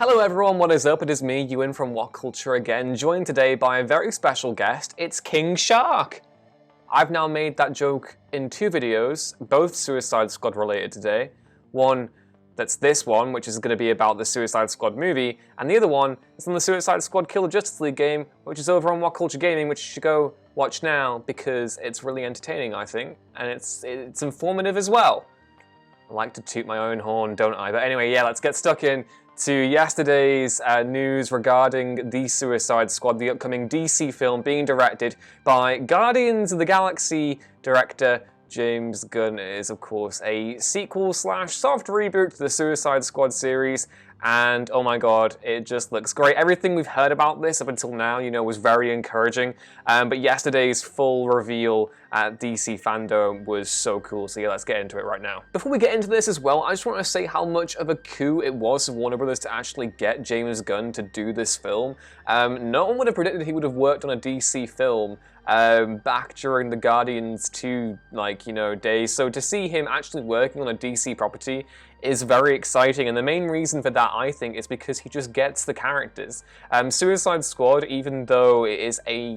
Hello everyone, what is up? It is me, Ewan from What Culture again, joined today by a very special guest. It's King Shark! I've now made that joke in two videos, both Suicide Squad related today. One that's this one, which is going to be about the Suicide Squad movie, and the other one is on the Suicide Squad Kill the Justice League game, which is over on What Culture Gaming, which you should go watch now because it's really entertaining, I think, and it's informative as well. I like to toot my own horn, don't I? But anyway, yeah, let's get stuck in to yesterday's news regarding the Suicide Squad, the upcoming DC film being directed by Guardians of the Galaxy director James Gunn. It is, of course, a sequel/soft reboot to the Suicide Squad series, and oh my god, it just looks great. Everything we've heard about this up until now, you know, was very encouraging, but yesterday's full reveal at DC Fandom was so cool, so yeah, let's get into it right now. Before we get into this as well, I just want to say how much of a coup it was of Warner Brothers to actually get James Gunn to do this film. No one would have predicted he would have worked on a DC film back during the Guardians 2, days, so to see him actually working on a DC property is very exciting, and the main reason for that, I think, is because he just gets the characters. Suicide Squad, even though it is a,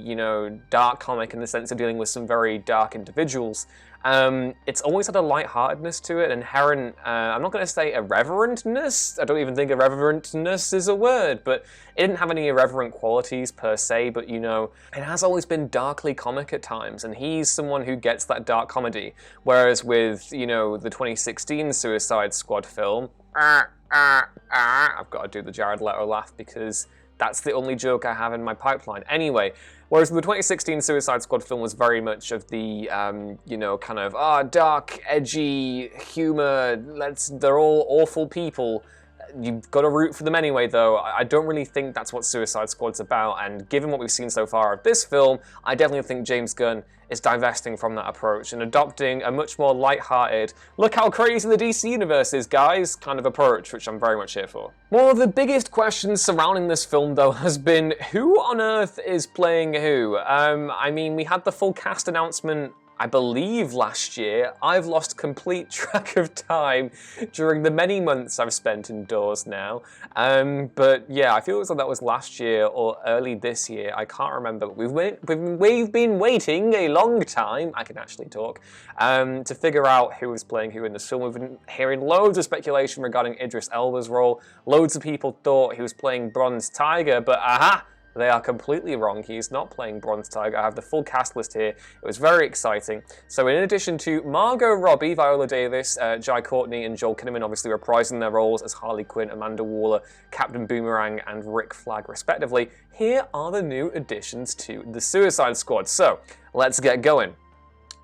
dark comic in the sense of dealing with some very dark individuals, it's always had a lightheartedness to it, inherent, I'm not going to say irreverentness, I don't even think irreverentness is a word, but it didn't have any irreverent qualities per se, but it has always been darkly comic at times, and he's someone who gets that dark comedy, whereas with, the 2016 Suicide Squad film, I've got to do the Jared Leto laugh because that's the only joke I have in my pipeline. Anyway, whereas the 2016 Suicide Squad film was very much of the, dark, edgy humor, they're all awful people. You've got to root for them anyway, though. I don't really think that's what Suicide Squad's about, and given what we've seen so far of this film, I definitely think James Gunn is divesting from that approach and adopting a much more light-hearted, look how crazy the DC universe is, guys, kind of approach, which I'm very much here for. One of the biggest questions surrounding this film, though, has been who on earth is playing who? We had the full cast announcement, I believe, last year. I've lost complete track of time during the many months I've spent indoors now. But yeah, I feel as though that was last year or early this year. I can't remember. We've been waiting a long time, I can actually talk, to figure out who is playing who in this film. We've been hearing loads of speculation regarding Idris Elba's role. Loads of people thought he was playing Bronze Tiger, but aha! They are completely wrong. He's not playing Bronze Tiger. I have the full cast list here. It was very exciting. So in addition to Margot Robbie, Viola Davis, Jai Courtney, and Joel Kinnaman obviously reprising their roles as Harley Quinn, Amanda Waller, Captain Boomerang, and Rick Flag respectively, here are the new additions to the Suicide Squad. So let's get going.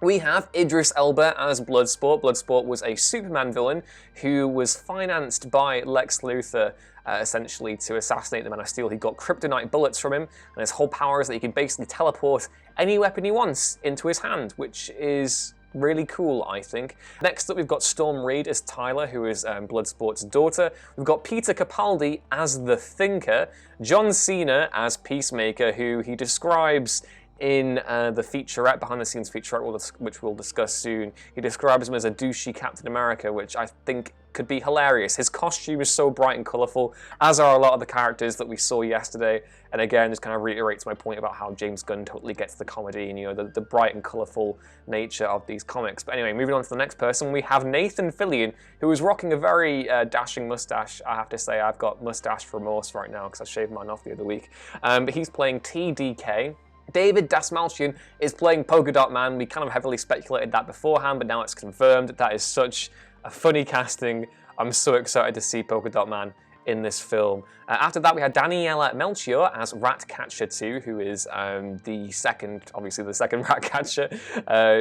We have Idris Elba as Bloodsport. Bloodsport was a Superman villain who was financed by Lex Luthor essentially to assassinate the Man of Steel. He got kryptonite bullets from him, and his whole power is that he can basically teleport any weapon he wants into his hand, which is really cool, I think. Next up, we've got Storm Reid as Tyler, who is Bloodsport's daughter. We've got Peter Capaldi as the Thinker, John Cena as Peacemaker, who he describes in the featurette, behind-the-scenes featurette, which we'll discuss soon. He describes him as a douchey Captain America, which I think could be hilarious. His costume is so bright and colourful, as are a lot of the characters that we saw yesterday, and again, just kind of reiterates my point about how James Gunn totally gets the comedy and, the bright and colourful nature of these comics. But anyway, moving on to the next person, we have Nathan Fillion, who is rocking a very dashing mustache. I have to say, I've got mustache remorse right now, because I shaved mine off the other week. But he's playing TDK. David Dastmalchian is playing Polka Dot Man. We kind of heavily speculated that beforehand, but now it's confirmed. That is such a funny casting. I'm so excited to see Polka Dot Man in this film. After that, we had Daniela Melchior as Ratcatcher 2, who is the second Ratcatcher,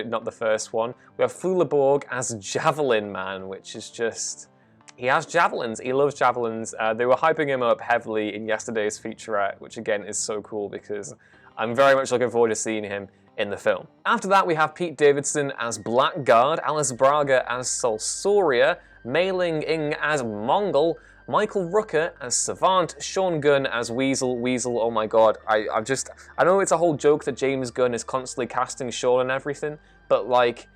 not the first one. We have Flula Borg as Javelin Man, which is just... He has javelins. He loves javelins. They were hyping him up heavily in yesterday's featurette, which again is so cool because I'm very much looking forward to seeing him in the film. After that, we have Pete Davidson as Blackguard, Alice Braga as Solsoria, Mei Ling Ing as Mongol, Michael Rooker as Savant, Sean Gunn as Weasel. Weasel, oh my god, I know it's a whole joke that James Gunn is constantly casting Sean and everything, but like,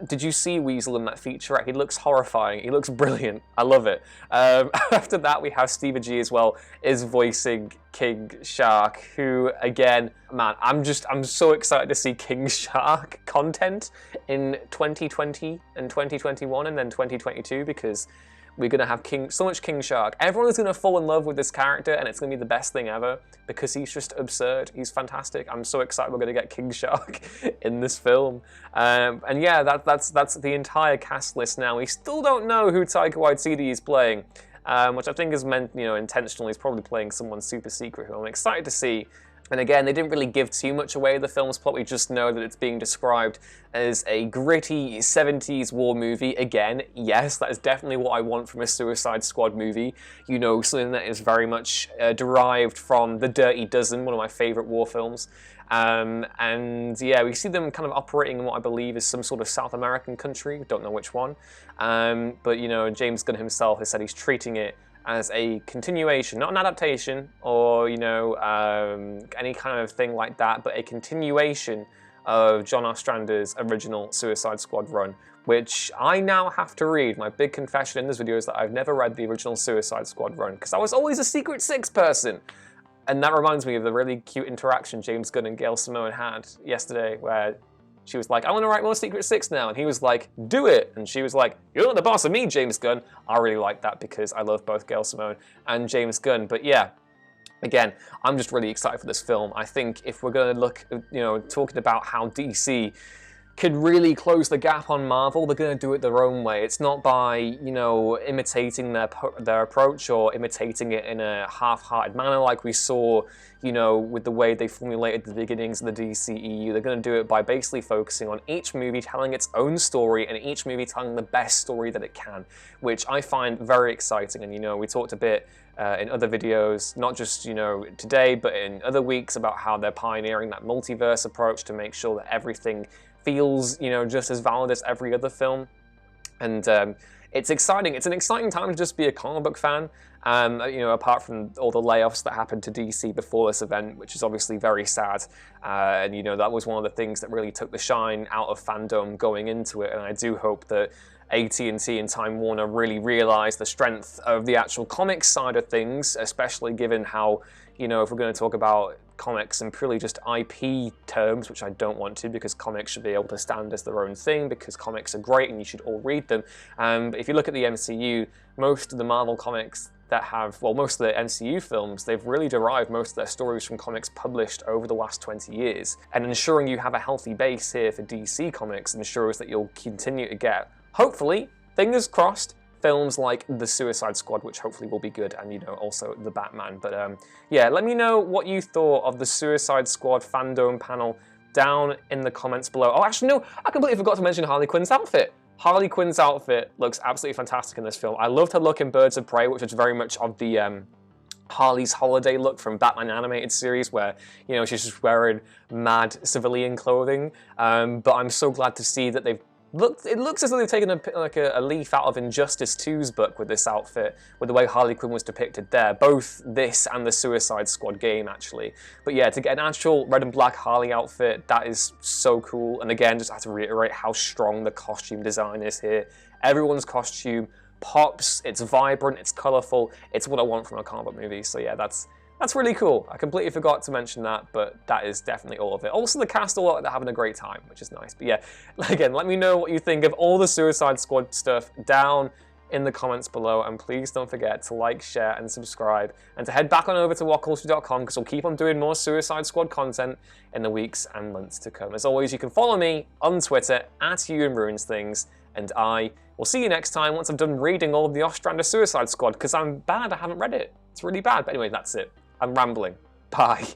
did you see Weasel in that featurette? He looks horrifying. He looks brilliant. I love it. After that, we have Stevie G as well, is voicing King Shark, who, again, man, I'm so excited to see King Shark content in 2020 and 2021 and then 2022, because we're going to have so much King Shark. Everyone is going to fall in love with this character, and it's going to be the best thing ever, because he's just absurd. He's fantastic. I'm so excited we're going to get King Shark in this film. And yeah, that's the entire cast list now. We still don't know who Taika Waititi is playing, which I think is meant, intentionally. He's probably playing someone super secret who I'm excited to see. And again, they didn't really give too much away of the film's plot. We just know that it's being described as a gritty 70s war movie. Again, yes, that is definitely what I want from a Suicide Squad movie. Something that is very much derived from The Dirty Dozen, one of my favorite war films. And yeah, we see them kind of operating in what I believe is some sort of South American country. We don't know which one. But, James Gunn himself has said he's treating it as a continuation, not an adaptation or, any kind of thing like that, but a continuation of John Ostrander's original Suicide Squad run, which I now have to read. My big confession in this video is that I've never read the original Suicide Squad run, because I was always a Secret Six person. And that reminds me of the really cute interaction James Gunn and Gail Simone had yesterday, where she was like, I want to write more Secret Six now. And he was like, do it. And she was like, you're not the boss of me, James Gunn. I really like that, because I love both Gail Simone and James Gunn. But yeah, again, I'm just really excited for this film. I think if we're going to look, talking about how DC could really close the gap on Marvel, they're going to do it their own way. It's not by, imitating their approach or imitating it in a half-hearted manner like we saw, with the way they formulated the beginnings of the DCEU. They're going to do it by basically focusing on each movie telling its own story, and each movie telling the best story that it can, which I find very exciting. And, we talked a bit in other videos, not just, today, but in other weeks, about how they're pioneering that multiverse approach to make sure that everything feels, just as valid as every other film. And it's exciting. It's an exciting time to just be a comic book fan. Apart from all the layoffs that happened to DC before this event, which is obviously very sad. And that was one of the things that really took the shine out of fandom going into it. And I do hope that AT&T and Time Warner really realize the strength of the actual comics side of things, especially given how, if we're going to talk about comics in purely just IP terms, which I don't want to, because comics should be able to stand as their own thing, because comics are great and you should all read them. But if you look at the MCU, most of the Marvel comics that have, most of the MCU films, they've really derived most of their stories from comics published over the last 20 years. And ensuring you have a healthy base here for DC Comics ensures that you'll continue to get, hopefully, fingers crossed, films like The Suicide Squad, which hopefully will be good, and also The Batman. But yeah, let me know what you thought of the Suicide Squad fandom panel down in the comments below. Oh, actually no, I completely forgot to mention Harley Quinn's outfit. Harley Quinn's outfit looks absolutely fantastic in this film. I loved her look in Birds of Prey, which is very much of the Harley's holiday look from Batman animated series, where she's just wearing mad civilian clothing. But I'm so glad to see that it looks as though they've taken a leaf out of Injustice 2's book with this outfit, with the way Harley Quinn was depicted there. Both this and the Suicide Squad game, actually. But yeah, to get an actual red and black Harley outfit, that is so cool. And again, just have to reiterate how strong the costume design is here. Everyone's costume pops, it's vibrant, it's colorful. It's what I want from a comic book movie. So yeah, that's really cool. I completely forgot to mention that, but that is definitely all of it. Also, the cast all look like they're having a great time, which is nice. But yeah, again, let me know what you think of all the Suicide Squad stuff down in the comments below, and please don't forget to like, share, and subscribe, and to head back on over to whatculture.com, because we'll keep on doing more Suicide Squad content in the weeks and months to come. As always, you can follow me on Twitter @EwanRuinsThings, and I will see you next time once I've done reading all of the Ostrander Suicide Squad, because I'm bad, I haven't read it. It's really bad, but anyway, that's it. I'm rambling. Bye.